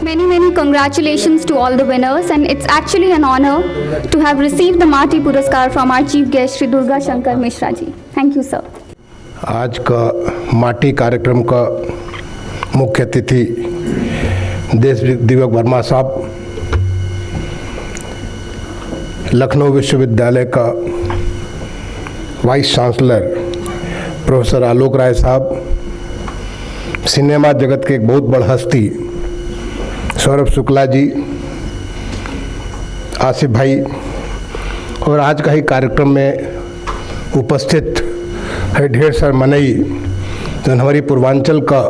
Many congratulations to all the winners, and it's actually an honor to have received the Marty Puraskar from our chief guest Shri Durga Shankar Mishra ji. Thank you, sir. आज का माटी कार्यक्रम का मुख्य अतिथि देश दीपक वर्मा साहब, लखनऊ विश्वविद्यालय का vice chancellor professor Alok Rai साहब, सिनेमा जगत के एक बहुत बड़ हस्ती सौरभ शुक्ला जी, आसिफ भाई, और आज का ही कार्यक्रम में उपस्थित है ढेर सारे मनई जो हमारी पूर्वांचल का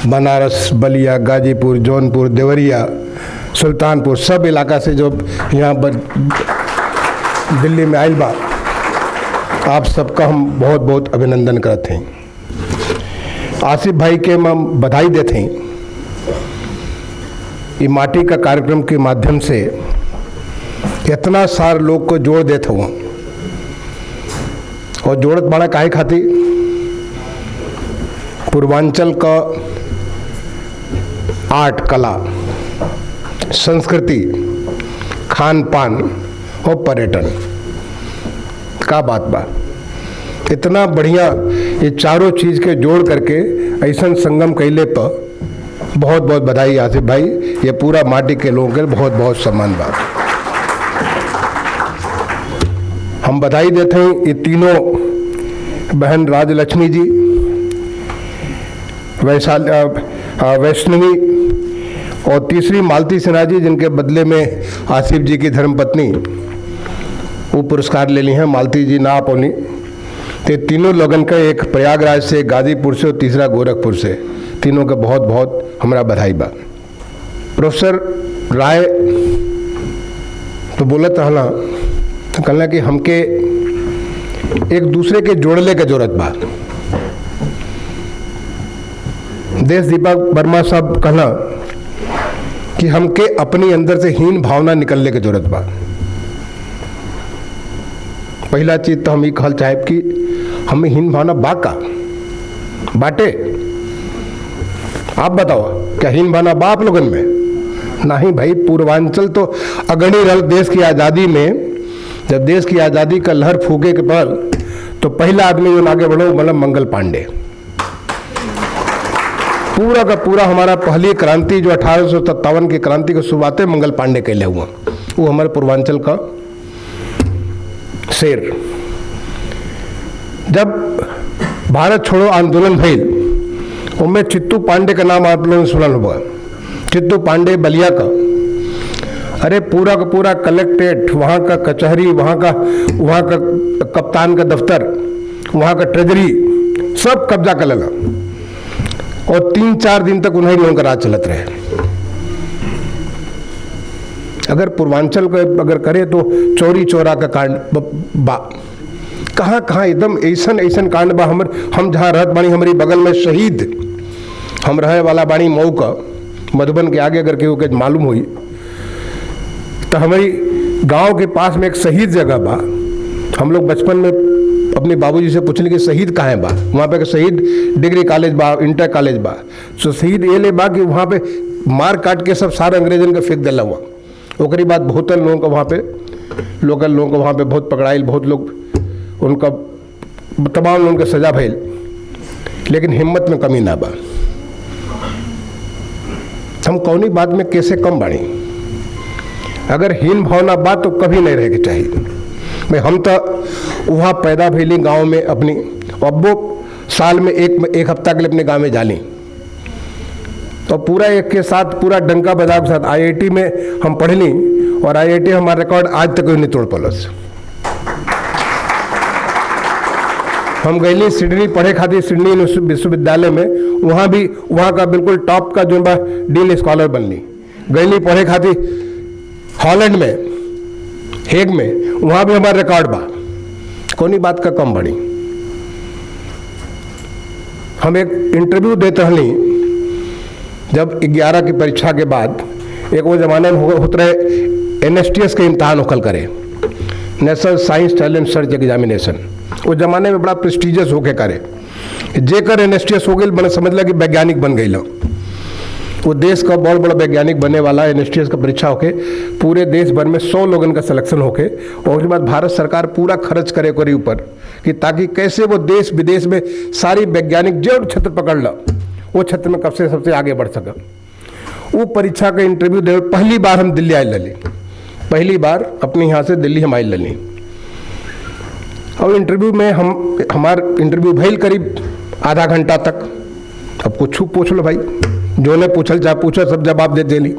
बनारस, बलिया, गाजीपुर, जौनपुर, देवरिया, सुल्तानपुर सब इलाका से जो यहाँ पर दिल्ली में आइल बा, आप सबका हम बहुत बहुत अभिनंदन करते हैं। आसिफ भाई के हम बधाई देते हैं। ये माटी का कार्यक्रम के माध्यम से कितना सारे लोग को जोड़ देते हुआ, और जोड़त बड़ा काहे खातिर पूर्वांचल का आर्ट, कला, संस्कृति, खान पान और पर्यटन का बात बा। इतना बढ़िया ये चारों चीज के जोड़ करके ऐसा संगम कैले पर बहुत बहुत बधाई आसिफ भाई। ये पूरा माटी के लोगों के बहुत बहुत सम्मान बा। हम बधाई देते हैं ये तीनों बहन राजलक्ष्मी जी, वैष्णवी और तीसरी मालती सिन्हा जी, जिनके बदले में आसिफ जी की धर्मपत्नी वो पुरस्कार ले ली हैं। मालती जी ना पौनी तो तीनों लोगन का, एक प्रयागराज से, गाजीपुर से और तीसरा गोरखपुर से, तीनों का बहुत बहुत हमारा बधाई बा। प्रोफेसर राय तो बोलत रहना, तो कहना कि हमके एक दूसरे के जोड़ले का जरूरत बा। देश दीपक वर्मा साहब कहना कि हमके अपनी अंदर से हीन भावना निकलने की जरूरत बा। पहला चीज तो हम ये कहल चाहे कि हमें हीन भावना बा का बाटे। आप बताओ क्या हीन भावना बा आप लोगन में? नहीं भाई, पूर्वांचल तो अग्रणी रहा देश की आज़ादी में। जब देश की आज़ादी का लहर फूके के पर तो पहला आदमी जो आगे बढ़ो मतलब मंगल पांडे। पूरा का पूरा हमारा पहली क्रांति जो 1857 की क्रांति की शुरुआत मंगल पांडे कैले हुआ, वो हमारे पूर्वांचल का शेर। जब भारत छोड़ो आंदोलन भइल, उनमें चित्तू पांडे का नाम आप लोगों ने सुना होगा। चित्तू पांडे बलिया का, अरे पूरा का पूरा कलेक्ट्रेट, वहाँ का कचहरी, वहाँ का कप्तान का दफ्तर, वहाँ का ट्रेजरी सब कब्जा कर लेना, और 3-4 दिन तक उन्हीं लोगों का राज चलत रहे। अगर पूर्वांचल को अगर करे तो चोरी चोरा का कांड बा, कहाँ एकदम ऐसन कांड बा। हम जहाँ रहत बानी, हमारी बगल में शहीद हम रहे वाला बानी मऊ का, मधुबन के आगे अगर केहू के मालूम हुई तो हमारी गांव के पास में एक शहीद जगह बा। हम लोग बचपन में अपने बाबूजी से पूछने कि शहीद कहाँ है बा। वहाँ पे शहीद डिग्री कॉलेज बा, इंटर कॉलेज बा। सो शहीद ये ले बा कि वहाँ पे मार काट के सब सारे अंग्रेजन के फेंक दिला हुआ। ओकरी बाद बहुत लोगों को वहाँ पे, लोकल लोगों को वहाँ पे बहुत पकड़ाइल, बहुत लोग उनका तमाम लोगों के सजा भइल, लेकिन हिम्मत में कमी ना बा। हम कौनी बात में कैसे कम बाड़ी? अगर हीन भावना बा तो कभी नहीं रहे के चाहिए। मैं हम तो वहाँ पैदा भैली गांव में अपनी, अब वो साल में एक हफ्ता के लिए अपने गांव में जाली, तो पूरा एक के साथ पूरा डंका बजा के साथ आईआईटी में हम पढ़ ली, और आईआईटी हमारा रिकॉर्ड आज तक नहीं तोड़ पलस। हम गईली सिडनी पढ़े खातिर, सिडनी विश्वविद्यालय में, वहाँ का बिल्कुल टॉप का जो बा डीन स्कॉलर बनली। गईली पढ़े खातिर हॉलैंड में, हेग में, वहाँ भी हमारा रिकॉर्ड बा। कोनी बात का कम बड़ी। हम एक इंटरव्यू देते रहनी जब 11 की परीक्षा के बाद, एक वो जमाने में होते रहे NSTS के इम्तहान उखल करे, national science talent search examination. उस जमाने में बड़ा प्रेस्टिजियस होके करे, जेकर NSTS हो गई बना समझ ला कि वैज्ञानिक बन गई। वो देश का बहुत बड़ा वैज्ञानिक बनने वाला है। एनएसटीएस का परीक्षा होके पूरे देश भर में 100 लोगों का सिलेक्शन होके, और उसके बाद भारत सरकार पूरा खर्च करे ओकरे ऊपर कि ताकि कैसे वो देश विदेश में सारी वैज्ञानिक जो क्षेत्र पकड़ लो वो क्षेत्र में कब से सबसे आगे बढ़ सके। वो परीक्षा का इंटरव्यू दे पहली बार हम दिल्ली आए लली, पहली बार अपने यहाँ से दिल्ली हम आए लली। और इंटरव्यू में हमार इंटरव्यू भइल करीब आधा घंटा तक। अब कुछ पूछ लो भाई, जो ने पूछल जा पूछो सब जवाब दे देली।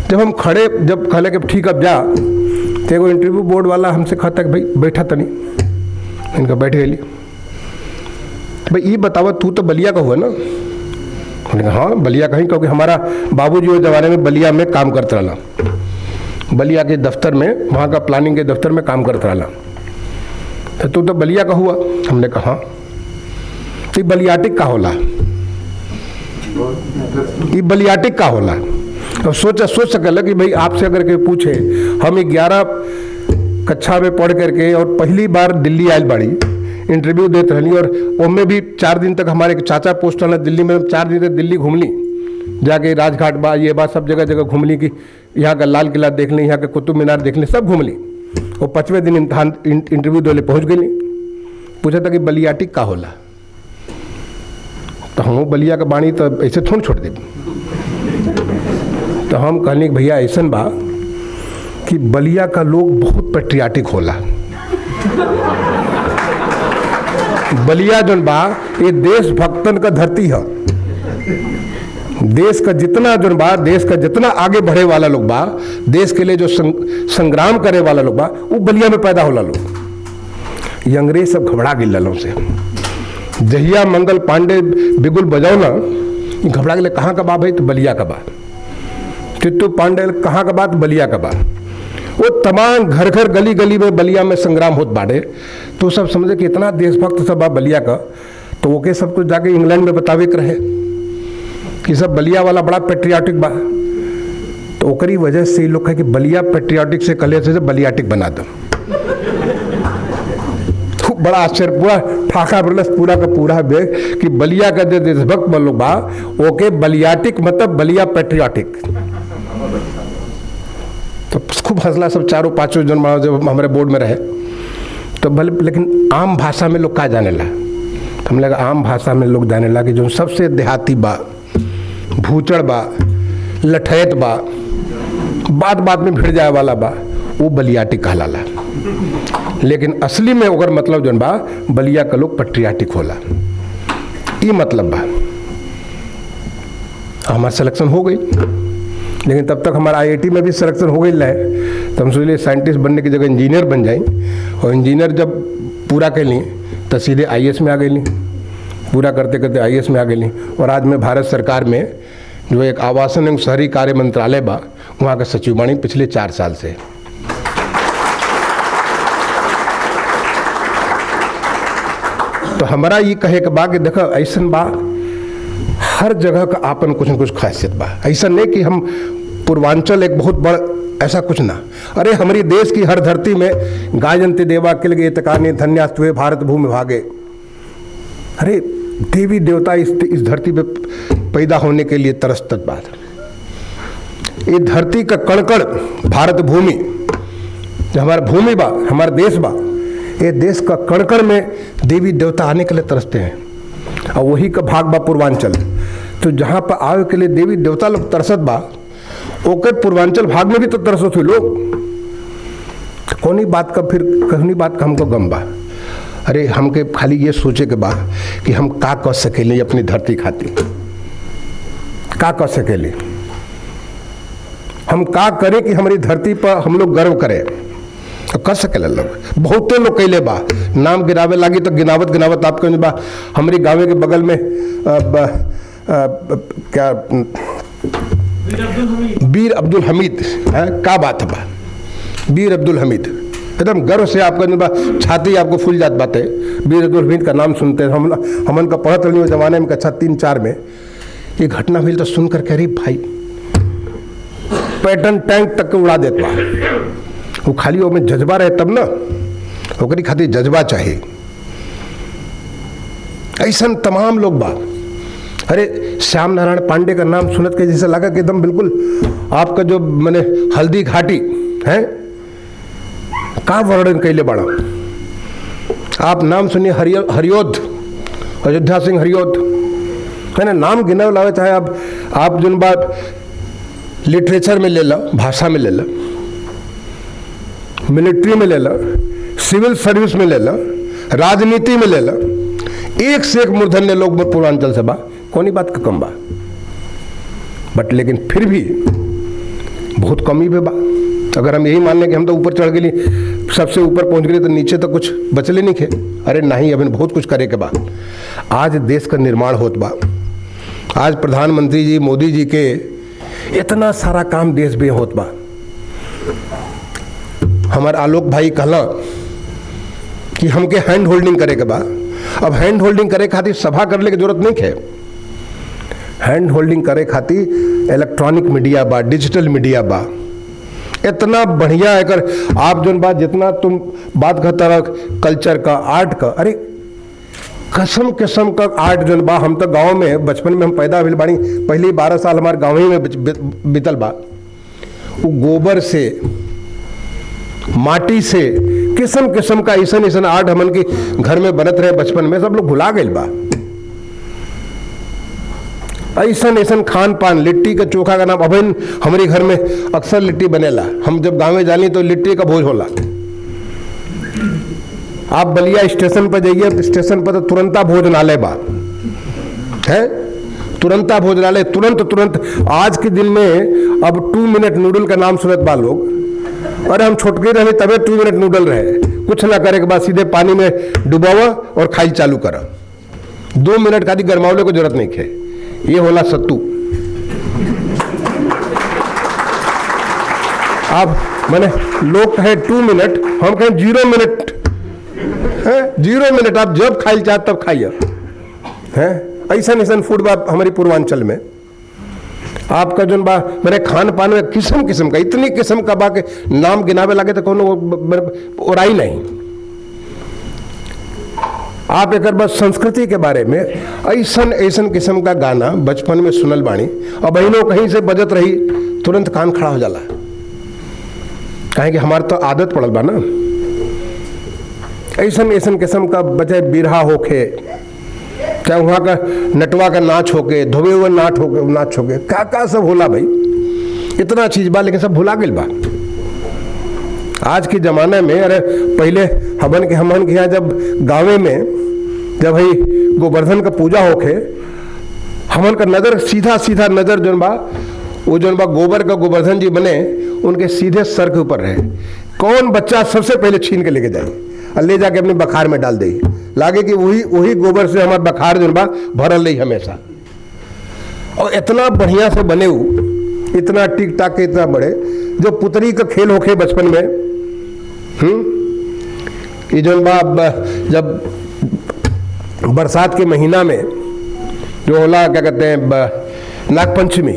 जब हम खड़े जब कहले कि ठीक अब जा, तो एगो इंटरव्यू बोर्ड वाला हमसे कहता कि भाई बैठा तनी, इनका बैठ गई। भाई ये बतावा तू तो बलिया का हुआ ना? मैंने कहा हाँ बलिया कहीं, क्योंकि हमारा बाबूजी उस जमाने में बलिया में काम करता रहा, बलिया के दफ्तर में, वहाँ का प्लानिंग के दफ्तर में काम करता रहा। तो तू तो बलिया का हुआ? हमने कहा हाँ। तो बलियाटिक का होला, ये बलियाटिक का होला। अब सोच सकल कि भाई आपसे अगर कोई पूछे, हम 11 कक्षा में पढ़ करके और पहली बार दिल्ली आयल बाड़ी, इंटरव्यू देते रहनी, और उनमें भी 4 दिन तक हमारे चाचा पोस्ट वाला दिल्ली में 4 दिन तक दिल्ली घूमली, जाके राजघाट बा ये बात सब जगह जगह घूमली कि यहाँ का लाल किला देख ली, यहाँ का कुतुब मीनार देख ली, सब घूमली। और 5वें दिन इम्तहान इंटरव्यू देने पहुँच गई। पूछा था कि बलियाटिक का होला? तो हम बलिया का बाणी तो ऐसे थोड़ा छोड़ दे। तो हम कहने कि भैया ऐसा बा कि बलिया का लोग बहुत पेट्रियाटिक होला। बलिया जौन बा ये देशभक्तन का धरती है। देश का जितना जौन बा, देश का जितना आगे बढ़े वाला लोग बा, देश के लिए जो संग्राम करे वाला लोग बा, वो बलिया में पैदा होला लोग। ये अंग्रेज सब घबरा गए ललों से। जहिया मंगल पांडे बिगुल बजाओ ना, घबरा गए कहाँ का बा भाई? तो बलिया का बा। टिट्टू पांडे कहाँ का बात? बलिया का बा। वो तमाम घर घर गली गली में बलिया में संग्राम होत बाड़े। तो सब समझे कि इतना देशभक्त सब बा बलिया का। तो वो के सब कुछ जाके इंग्लैंड में बतावे के रहे कि सब बलिया वाला बड़ा पेट्रियाटिक बा। तो ओकरी वजह से लोग कहे कि बलिया पेट्रियाटिक से कले से बलियाटिक बना दो। बड़ा आश्चर्य, पूरा ठाका बरलस पूरा का पूरा बेग कि बलिया का देशभक्त बन लोग बा, ओके बलियाटिक मतलब बलिया पेट्रियाटिक। तो खूब हंसला सब 4-5 जन जब हमारे बोर्ड में रहे। तो भले, लेकिन आम भाषा में लोग का जाने ला? तो हम लगा आम भाषा में लोग जाने ला कि जो सबसे देहाती बा, भूचड़ बा, लठैत बा, बात बात में भिड़ जाए वाला बा, वो बलियाटिक कहलाला। लेकिन असली में ओकर मतलब जौन बा बलिया का लोग पेट्रियाटिक होला, ये मतलब बा। हमारा सिलेक्शन हो गई, लेकिन तब तक हमारा आईआईटी में भी सिलेक्शन हो गई है। तो हम सोचे साइंटिस्ट बनने की जगह इंजीनियर बन जाएं, और इंजीनियर जब पूरा कर ली तो सीधे आईएएस में आ गई। पूरा करते करते आईएएस में आ गई। और आज मैं भारत सरकार में जो एक आवासन एवं शहरी कार्य मंत्रालय बा, वहाँ का सचिव बानी पिछले 4 साल से। तो हमारा ये कहे के बा कि देखो ऐसा बा, हर जगह का आपन कुछ न कुछ खासियत बा। ऐसा नहीं कि हम पूर्वांचल एक बहुत बड़ा, ऐसा कुछ ना। अरे हमारी देश की हर धरती में गायन्ति देवा किल गे तकाने धन्यास्तुवे भारत भूमि भागे। अरे देवी देवता इस धरती पे पैदा होने के लिए तरसत बात। ये धरती का कण-कण भारत भूमि, जो हमारा भूमि बा, हमारा देश बा, ये देश का कण-कण में देवी देवता आने के लिए तरसते हैं। और वही का भाग बा पूर्वांचल। तो जहाँ पर आवे के लिए देवी देवता लोग तरसत बा, ओकर पूर्वांचल भाग में भी तो तरसत हुए लोग। तो कौनी बात का फिर कहनी बात का हमको गम बा। अरे हमके खाली ये सोचे के बा कि हम का कर सकेले अपनी धरती खातिर, का कर सकेले, हम का करें कि हमारी धरती पर हम लोग गर्व करें। तो कर सकेला लोग, बहुते लोग कैले बा। नाम गिनावे लागी तो गिनावत गिनावत आप कहें बा। हमारी गाँव के बगल में क्या वीर अब्दुल हमीद है, का बात है बा, वीर अब्दुल हमीद, एकदम गर्व से आपका बा छाती आपको फूल जात बात है। वीर अब्दुल हमीद का नाम सुनते हैं हमन का पढ़त रही जमाने में कक्षा 3-4 में ये घटना हुई। तो सुनकर कह रही भाई पैटर्न टैंक तक के उड़ा देता। वो खाली वो में जज्बा रहे तब ना, ओकरी खातिर जज्बा चाहिए। ऐसा तमाम लोग बा, अरे श्याम नारायण पांडे का नाम सुनत के जैसे लगा कि एकदम बिल्कुल आपका जो मैंने हल्दी घाटी है का वर्णन कैले बड़ा। आप नाम सुनिए हरियोध, अयोध्या सिंह हरियोध है ना, नाम गिना लावे। चाहे आप जिन बात लिटरेचर में ले लो, भाषा में ले लो, मिलिट्री में ले लो, सिविल सर्विस में ले लो, राजनीति में ले लो, एक से एक मूर्धन्य लोग पूर्वांचल से बा, कौन ही बात का कम बा। बट लेकिन फिर भी बहुत कमी भी बा। अगर हम यही मान लें कि हम तो ऊपर चढ़ गए, सबसे ऊपर पहुंच गए, तो नीचे तो कुछ बचले नहीं खे। अरे नहीं, अभी बहुत कुछ करे के बाद आज देश का निर्माण होत बा। आज प्रधानमंत्री जी मोदी जी के इतना सारा काम देश में होत बा। हमारे आलोक भाई कहला कि हमके हैंड होल्डिंग करे के बा। अब हैंड होल्डिंग करे खातिर सभा करने की जरूरत नहीं है। हैंड होल्डिंग करे खातिर इलेक्ट्रॉनिक मीडिया बा, डिजिटल मीडिया बा, इतना बढ़िया है। कर आप जो बात जितना तुम बात करता रह कल्चर का, आर्ट का, अरे कसम किस्म का आर्ट जो बा। हम तो गांव में बचपन में हम पैदा हुए बानी, पहले 12 साल हमारे गाँव ही में बीतल बा। वो गोबर से, माटी से किस्म किस्म का ऐसा आर्ट हमन के घर में बनत रहे बचपन में, सब लोग भुला गए बा। ऐसा खान पान, लिट्टी का चोखा का नाम अभिन हमारे घर में अक्सर लिट्टी बनेला। हम जब गाँव में जानी तो लिट्टी का भोज होला। आप बलिया स्टेशन पर जाइए तो स्टेशन पर तो तुरंता भोजनालय बा है, तुरंता भोजनालय, तुरंत। आज के दिन में अब 2 मिनट नूडल का नाम सुनत बा लोग। अरे हम छोटके रहे तबे 2 मिनट नूडल रहे, कुछ ना करे के बाद सीधे पानी में डुबावा और खाई चालू करा। 2 मिनट खाली गरमावले को जरूरत नहीं है। ये होला सत्तू। आप मैंने लोग कहे 2 मिनट, हम कहें 0 मिनट है। 0 मिनट आप जब खाई चाह तब खाइए है। ऐसा फूड बा हमारी पूर्वांचल में। आपका जो बा मैंने खान पान में किस्म किस्म का, इतनी किस्म का बा के नाम गिनावे लगे तो कोनो ओराई नहीं। आप एक बार संस्कृति के बारे में ऐसा किस्म का गाना बचपन में सुनल बाणी, और बहनों कहीं से बजत रही तुरंत कान खड़ा हो जाला। कहें कि हमारे तो आदत पड़ल बा ना। ऐसा किस्म का बचे बिरहा होके, चाहे वहाँ का नटवा का नाच होके, धोबे हुए नाच होके का सब होला भाई। इतना चीज बा लेकिन सब भुला गई बा आज के जमाने में। अरे पहले हमन के यहाँ जब गाँवे में जब भाई गोवर्धन का पूजा होके, हमन का नजर सीधा नजर जो बा वो जो बा गोबर का गोवर्धन जी बने, उनके सीधे सर के ऊपर रहे। कौन बच्चा सबसे पहले छीन के लेके जाए और ले जाके अपने बखार में डाल दे, लागे कि वही गोबर से हमारे बखार जो बा भरल रही हमेशा। और इतना बढ़िया से बने इतना टिक टाक के, इतना बड़े जो पुतरी का खेल होके बचपन में। ये जो बा जब बरसात के महीना में जो होला क्या कहते हैं नागपंचमी,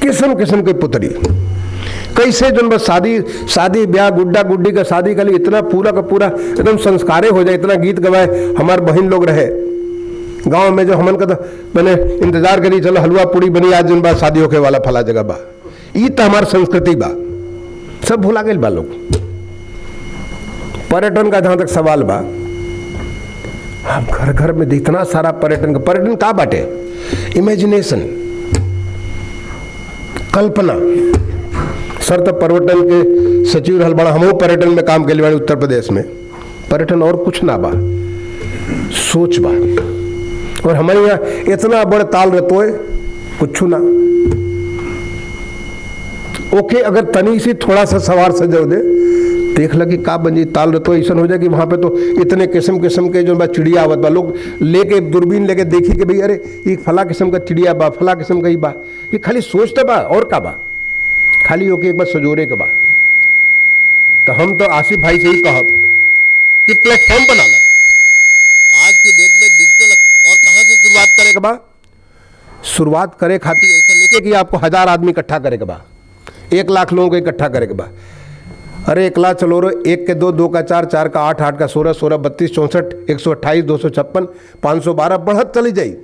किस्म के पुतरी कैसे जो बस शादी ब्याह गुड्डा गुड्डी का शादी का लिए इतना पूरा का पूरा एकदम संस्कारे हो जाए, इतना गीत गवाए। हमारे बहन लोग रहे गांव में, जो हमन का तो मैंने इंतजार करी, चलो हलवा पूड़ी बनी आज जन बात शादी होके वाला फला जगह बा। ये तो हमारी संस्कृति बा, सब भुला गए बा लोग। पर्यटन का जहां तक सवाल बा, आप घर में इतना सारा पर्यटन का बाटे, इमेजिनेशन, कल्पना। सर तो पर्यटन के सचिव रहल बड़ा, हमहू पर्यटन में काम के उत्तर प्रदेश में। पर्यटन और कुछ ना बा, सोच बा। और हमारे यहाँ इतना बड़ा ताल रहतो है कुछ ना। ओके, अगर तनी सी थोड़ा सा सवार सजो दे, देख लगी का बन जी ताल रहतो ऐसा हो जाए कि वहां पे तो इतने किस्म के जो चिड़िया आवत बा, लोग लेके दूरबीन लेके देखी कि भाई अरे ये फला किस्म का चिड़िया बा, फला किस्म का ही बा। ये खाली सोचते बा और का बा, खाली होके एक बार सजोरे के बाद। तो हम तो आसिफ भाई से ही कहब कि प्लेटफॉर्म बना ला आज की डेट में डिजिटल। और कहां से शुरुआत करे के बा? शुरुआत करे खातिर ऐसा नहीं कि आपको 1000 आदमी इकट्ठा करे के बा, 1 लाख लोगों को इकट्ठा करे के बा। अरे 1 लाख चलो रो, 1 के 2, 2 का 4, 4 का 8, 8 का 16, 16 32 64 128 256 512 बढ़त चली जाई।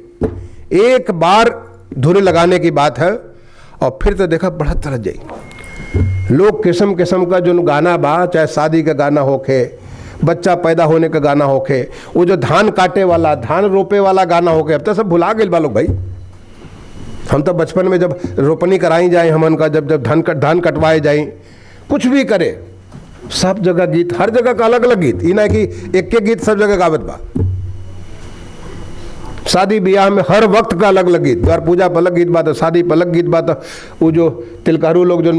एक बार धुरे लगाने की बात है और फिर तो देखा बढ़त तरह जाई। लोग किस्म किस्म का जो गाना बा, चाहे शादी का गाना होके, बच्चा पैदा होने का गाना होके, वो जो धान काटे वाला, धान रोपे वाला गाना होके, अब तो सब भुला गए बा लोग भाई। हम तो बचपन में जब रोपनी कराई जाए हमन का, जब धान कटवाए जाए, कुछ भी करे, सब जगह गीत, हर जगह का अलग अलग गीत, ई ना कि एक के गीत सब जगह गावत बा। शादी ब्याह में हर वक्त का अलग अलग गीत, द्वार पूजा पर अलग गीत बा, तो शादी पर अलग गीत बा, तो वो जो तिलकारू लोग जो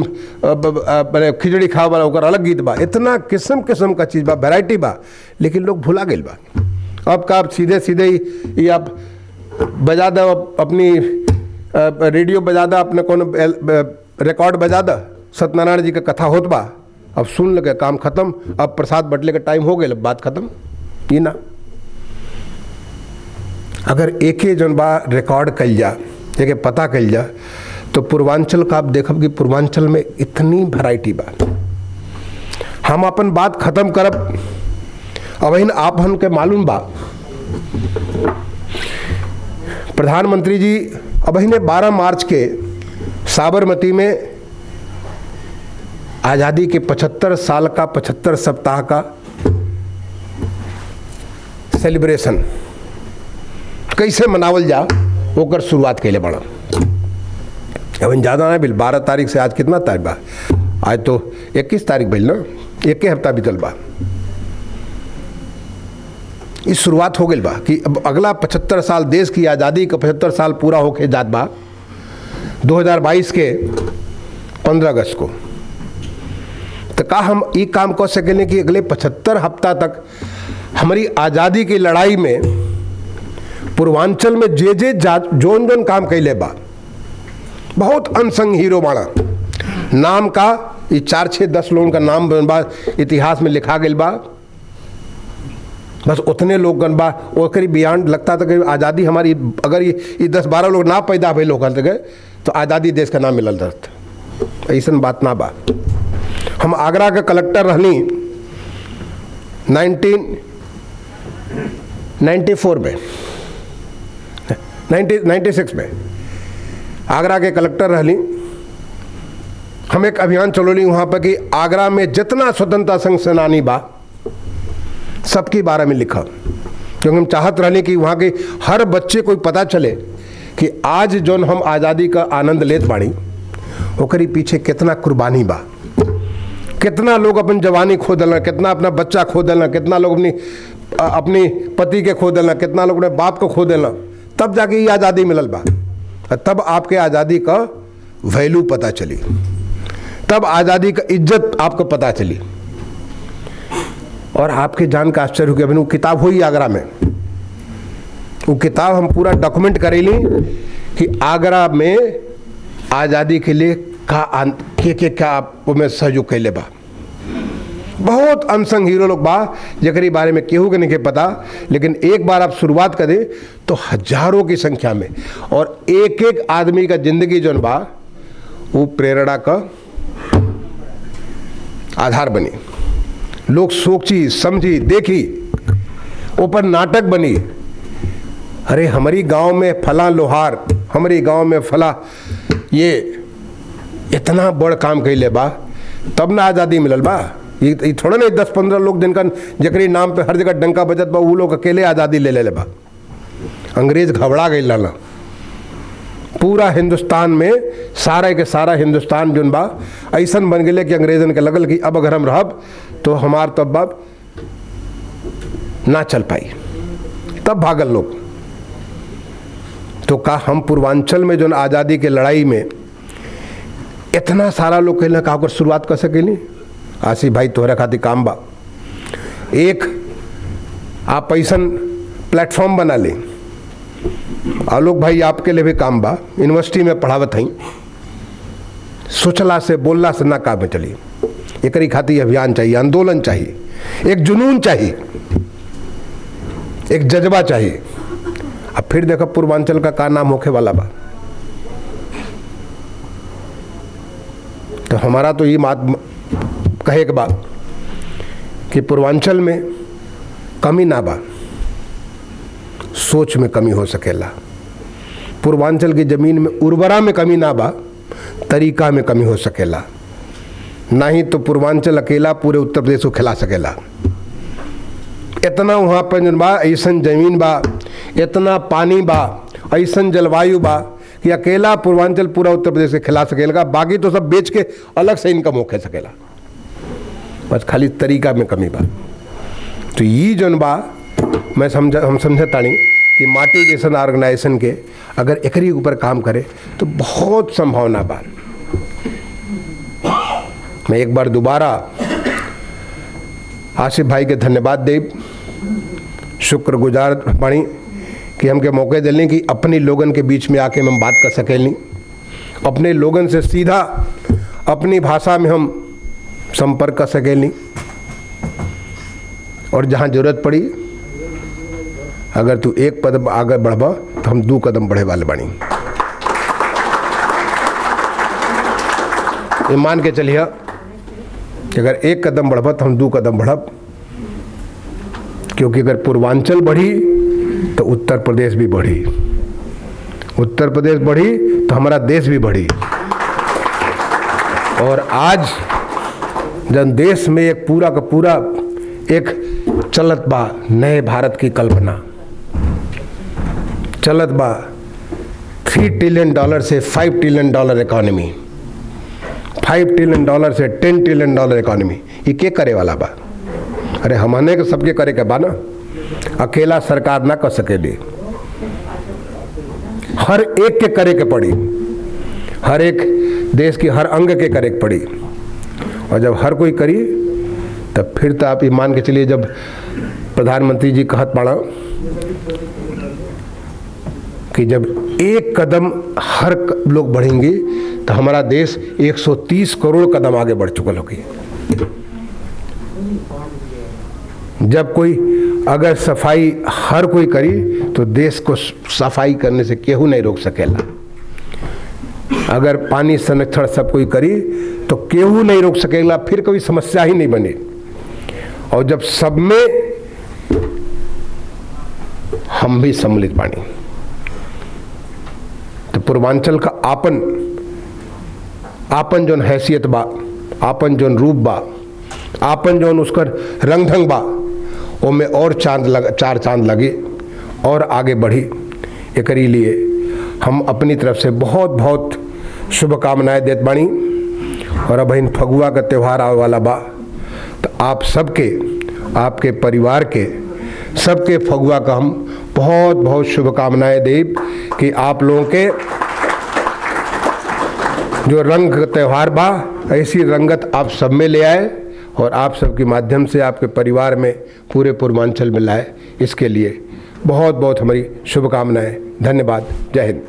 खिचड़ी खा वाला ओकर अलग गीत बा। इतना किस्म किस्म का चीज़ बा, वैरायटी बा, लेकिन लोग भुला गए बा। अब का आप सीधे सीधे ही आप बजा दो, अपनी रेडियो बजा दा, अपने कौन रिकॉर्ड बजा दा, सत्यनारायण जी का कथा होत बा, अब सुन लगे, काम खत्म, अब प्रसाद बटले का टाइम हो गया, बात खत्म। ये ना, अगर एके जन बा रिकॉर्ड कल जा, एके पता कल जा, तो पूर्वांचल का आप देखब कि पूर्वांचल में इतनी वैरायटी बा। हम अपन बात खत्म करब, अब आप हमके मालूम बा, प्रधानमंत्री जी अब 12 मार्च के साबरमती में आज़ादी के 75 साल का 75 सप्ताह का सेलिब्रेशन कैसे मनावल जा ओकर शुरुआत कैले बड़ा। अब ज़्यादा ना बिल, 12 तारीख से आज कितना तारीख बा, आज तो 21 तारीख बिल ना, एक हफ्ता बीतल बा, इस शुरुआत हो गई बा कि अब अगला 75 साल, देश की आज़ादी का 75 साल पूरा होके जात बा 2022 के 15 अगस्त को। तो का हम ये काम कर सकें कि अगले 75 हफ्ता तक हमारी आज़ादी की लड़ाई में पूर्वांचल में जे जोन जोन काम कैले बा, बहुत अनसंग हीरो बाड़ा, नाम का ये 4-6-10 लोगों का नाम बा इतिहास में लिखा गया बा, बस उतने लोग गन बा, और करीब बियॉन्ड लगता था कि आज़ादी हमारी, अगर ये 10-12 लोग ना पैदा हुए लोग गए तो आज़ादी देश का नाम मिलल रहता। ऐसा बात ना बा। हम आगरा के कलेक्टर रहनी 1994 में, 1996 में आगरा के कलेक्टर रहली। हम एक अभियान चलोली वहाँ पर कि आगरा में जितना स्वतंत्रता संघ सेनानी बा सबके बारे में लिखा, क्योंकि हम चाहत रहने कि वहाँ के हर बच्चे को पता चले कि आज जो हम आज़ादी का आनंद लेत बाड़ी ओकरी पीछे कितना कुर्बानी बा, कितना लोग अपन जवानी खो देना, कितना अपना बच्चा खो देना, कितना लोग अपनी पति के खो देना, कितना लोग अपने बाप को खो देना, तब जाके ये आज़ादी मिलल बा। तब आपके आज़ादी का वैल्यू पता चली, तब आज़ादी का इज्जत आपको पता चली। और आपके जान का आश्चर्य हो गया, वो किताब हुई आगरा में, वो किताब हम पूरा डॉक्यूमेंट करेली कि आगरा में आज़ादी के लिए क्या में सहयोग कैले बा। बहुत अनसंग हीरो लोग बा जकरी बारे में केहू के नहीं पता, लेकिन एक बार आप शुरुआत करें तो हजारों की संख्या में, और एक एक आदमी का जिंदगी जो बा वो प्रेरणा का आधार बनी। लोग सोची समझी देखी, ऊपर नाटक बनी, अरे हमारी गांव में फला लोहार, हमारी गांव में फला ये इतना बड़ काम कैले बा, तब ना आज़ादी मिलल बा। ये थोड़ा नहीं 10-15 लोग जिनका जकरी नाम पे हर जगह डंका बजत बा, वो लोग अकेले आज़ादी ले ले बा। अंग्रेज घबरा गई लाना, पूरा हिंदुस्तान में सारा के सारा हिंदुस्तान जोन बा ऐसन बन गए कि अंग्रेजन के लगल कि अब अगर हम रहब तो हमार तब बाब ना चल पाई, तब भागल लोग। तो का हम पूर्वांचल में जो आज़ादी के लड़ाई में इतना सारा लोग कहना का ओकर शुरुआत कर सकेली। आसिफ भाई तोहरा खातिर काम बा, एक आप ऐसन प्लेटफॉर्म बना ले। आलोक भाई आपके लिए भी काम बा, यूनिवर्सिटी में पढ़ावत हई, सोचला से बोलला से ना काम चली। एकरी खातिर अभियान चाहिए, आंदोलन चाहिए, एक जुनून चाहिए, एक जज्बा चाहिए। अब फिर देखो पूर्वांचल का नाम होखे वाला बा। तो हमारा तो ये बात कहे के बाद कि पूर्वांचल में कमी ना बा, सोच में कमी हो सकेला। पूर्वांचल की जमीन में उर्वरा में कमी ना बा, तरीका में कमी हो सकेला। ना ही तो पूर्वांचल अकेला पूरे उत्तर प्रदेश को खिला सकेला। इतना वहाँ पर जन बा, ऐसन जमीन बा, इतना पानी बा, ऐसन जलवायु बा कि अकेला पूर्वांचल पूरा उत्तर प्रदेश के खिला सकेगा। बाकी तो सब बेच के अलग से इनकम हो सकेला, बस खाली तरीका में कमी बा। तो ये जन बा हम समझतानी कि माटी जैसन ऑर्गेनाइजेशन के अगर एकरी ऊपर काम करे तो बहुत संभावना बा। मैं एक बार दोबारा आसिफ भाई के धन्यवाद दे, शुक्रगुजार बाणी कि हमके मौके दिलने कि अपने लोगन के बीच में आके हम बात कर सकेली, अपने लोगन से सीधा अपनी भाषा में हम संपर्क कर सकेली, और जहाँ जरूरत पड़ी अगर तू एक कदम आगे बढ़बा तो हम 2 कदम बढ़े वाले बानी। ये मान के चलिए कि अगर 1 कदम बढ़बा तो हम 2 कदम बढ़ब, क्योंकि अगर पूर्वांचल बढ़ी तो उत्तर प्रदेश भी बढ़ी, उत्तर प्रदेश बढ़ी तो हमारा देश भी बढ़ी। और आज जन देश में एक पूरा का पूरा एक चलत बा नए भारत की कल्पना, चलत बा $3 ट्रिलियन से $5 ट्रिलियन इकोनॉमी, $5 ट्रिलियन से $10 ट्रिलियन इकोनॉमी। ये के करे वाला बा? अरे हमने के सबके करे के बा ना, अकेला सरकार ना कर सकेली, हर एक के करे के पड़ी, हर एक देश की हर अंग के करे के पड़ी। और जब हर कोई करी तब फिर तो आप ये मान के चलिए, जब प्रधानमंत्री जी कहत पड़ा कि जब 1 कदम हर लोग बढ़ेंगे तो हमारा देश 130 करोड़ कदम आगे बढ़ चुका होगी। जब कोई अगर सफाई हर कोई करी तो देश को सफाई करने से केहू नहीं रोक सकेला। अगर पानी संरक्षण सब कोई करी तो केहू नहीं रोक सकेला, फिर कोई समस्या ही नहीं बने। और जब सब में हम भी सम्मिलित बानी तो पूर्वांचल का आपन जोन हैसियत बा, आपन जोन रूप बा, आपन जोन उसका रंग ढंग बा, वो में और चार चांद लगे और आगे बढ़ी। एकरी लिए हम अपनी तरफ से बहुत बहुत शुभकामनाएं देत बानी। और अब इन फगुआ का त्यौहार आने वाला बा, तो आप सबके, आपके परिवार के सबके फगुआ का हम बहुत बहुत शुभकामनाएं दें कि आप लोगों के जो रंग त्यौहार बा, ऐसी रंगत आप सब में ले आए और आप सबके माध्यम से आपके परिवार में पूरे पूर्वांचल में लाए। इसके लिए बहुत बहुत हमारी शुभकामनाएं। धन्यवाद। जय हिंद।